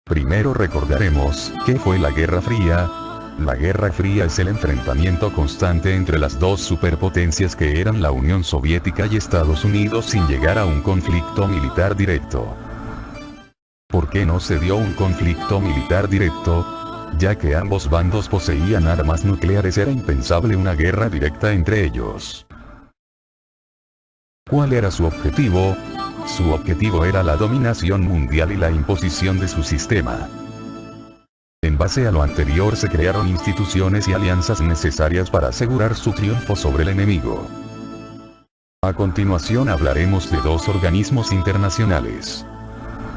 Primero recordaremos, ¿qué fue la Guerra Fría? La Guerra Fría es el enfrentamiento constante entre las dos superpotencias que eran la Unión Soviética y Estados Unidos sin llegar a un conflicto militar directo. ¿Por qué no se dio un conflicto militar directo? Ya que ambos bandos poseían armas nucleares, era impensable una guerra directa entre ellos. ¿Cuál era su objetivo? Su objetivo era la dominación mundial y la imposición de su sistema. En base a lo anterior se crearon instituciones y alianzas necesarias para asegurar su triunfo sobre el enemigo. A continuación hablaremos de dos organismos internacionales.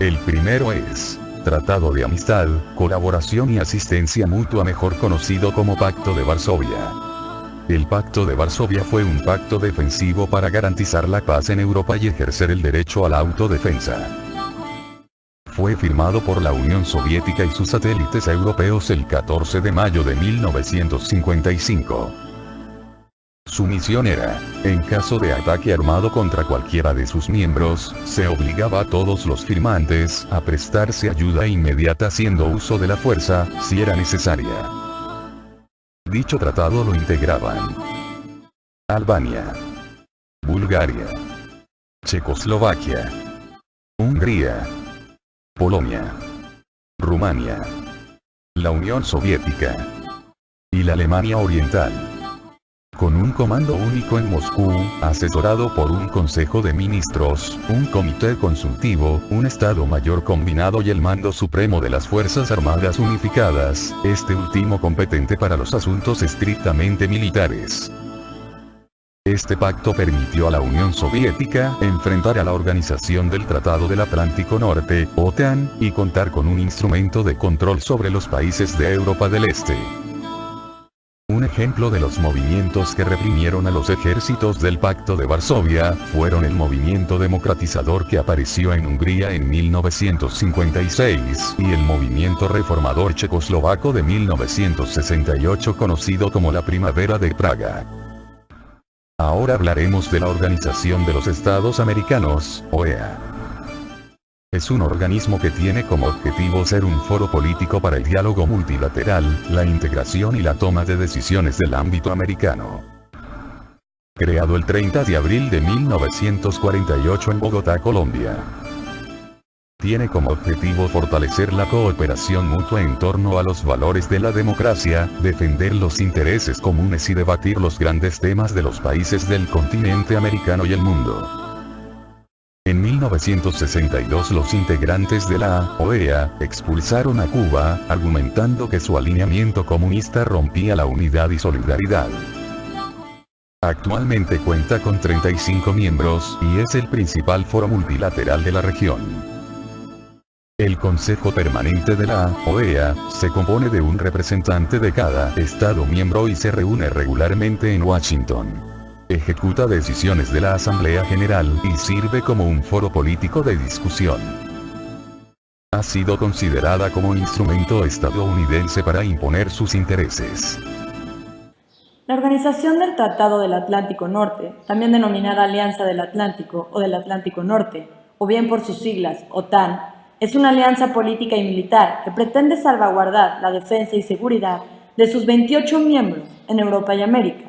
El primero es Tratado de Amistad, Colaboración y Asistencia Mutua, mejor conocido como Pacto de Varsovia. El Pacto de Varsovia fue un pacto defensivo para garantizar la paz en Europa y ejercer el derecho a la autodefensa. Fue firmado por la Unión Soviética y sus satélites europeos el 14 de mayo de 1955. Su misión era, en caso de ataque armado contra cualquiera de sus miembros, se obligaba a todos los firmantes a prestarse ayuda inmediata haciendo uso de la fuerza, si era necesaria. Dicho tratado lo integraban Albania, Bulgaria, Checoslovaquia, Hungría, Polonia, Rumania, la Unión Soviética y la Alemania Oriental. Con un comando único en Moscú, asesorado por un consejo de ministros, un comité consultivo, un Estado Mayor combinado y el mando supremo de las Fuerzas Armadas Unificadas, este último competente para los asuntos estrictamente militares. Este pacto permitió a la Unión Soviética enfrentar a la Organización del Tratado del Atlántico Norte, OTAN, y contar con un instrumento de control sobre los países de Europa del Este. Un ejemplo de los movimientos que reprimieron a los ejércitos del Pacto de Varsovia, fueron el movimiento democratizador que apareció en Hungría en 1956, y el movimiento reformador checoslovaco de 1968 conocido como la Primavera de Praga. Ahora hablaremos de la Organización de los Estados Americanos, OEA. Es un organismo que tiene como objetivo ser un foro político para el diálogo multilateral, la integración y la toma de decisiones del ámbito americano. Creado el 30 de abril de 1948 en Bogotá, Colombia. Tiene como objetivo fortalecer la cooperación mutua en torno a los valores de la democracia, defender los intereses comunes y debatir los grandes temas de los países del continente americano y el mundo. En 1962 los integrantes de la OEA expulsaron a Cuba, argumentando que su alineamiento comunista rompía la unidad y solidaridad. Actualmente cuenta con 35 miembros, y es el principal foro multilateral de la región. El Consejo Permanente de la OEA se compone de un representante de cada Estado miembro y se reúne regularmente en Washington. Ejecuta decisiones de la Asamblea General y sirve como un foro político de discusión. Ha sido considerada como un instrumento estadounidense para imponer sus intereses. La Organización del Tratado del Atlántico Norte, también denominada Alianza del Atlántico o del Atlántico Norte, o bien por sus siglas, OTAN, es una alianza política y militar que pretende salvaguardar la defensa y seguridad de sus 28 miembros en Europa y América.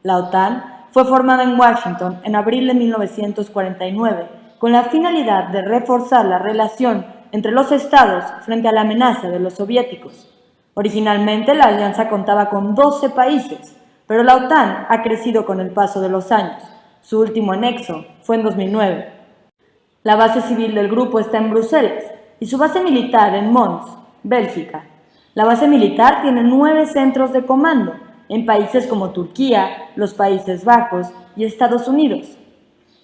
La OTAN fue formada en Washington en abril de 1949 con la finalidad de reforzar la relación entre los estados frente a la amenaza de los soviéticos. Originalmente la alianza contaba con 12 países, pero la OTAN ha crecido con el paso de los años. Su último anexo fue en 2009. La base civil del grupo está en Bruselas y su base militar en Mons, Bélgica. La base militar tiene 9 centros de comando en países como Turquía, los Países Bajos y Estados Unidos.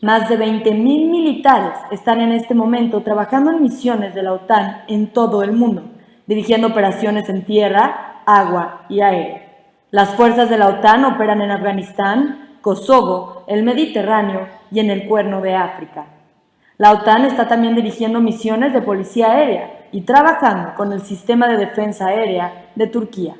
Más de 20.000 militares están en este momento trabajando en misiones de la OTAN en todo el mundo, dirigiendo operaciones en tierra, agua y aire. Las fuerzas de la OTAN operan en Afganistán, Kosovo, el Mediterráneo y en el Cuerno de África. La OTAN está también dirigiendo misiones de policía aérea y trabajando con el sistema de defensa aérea de Turquía.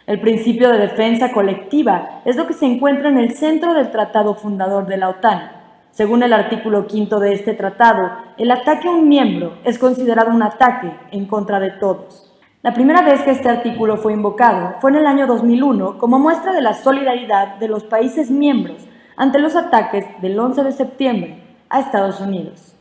El principio de defensa colectiva es lo que se encuentra en el centro del tratado fundador de la OTAN. Según el artículo 5 de este tratado, el ataque a un miembro es considerado un ataque en contra de todos. La primera vez que este artículo fue invocado fue en el año 2001 como muestra de la solidaridad de los países miembros ante los ataques del 11 de septiembre a Estados Unidos.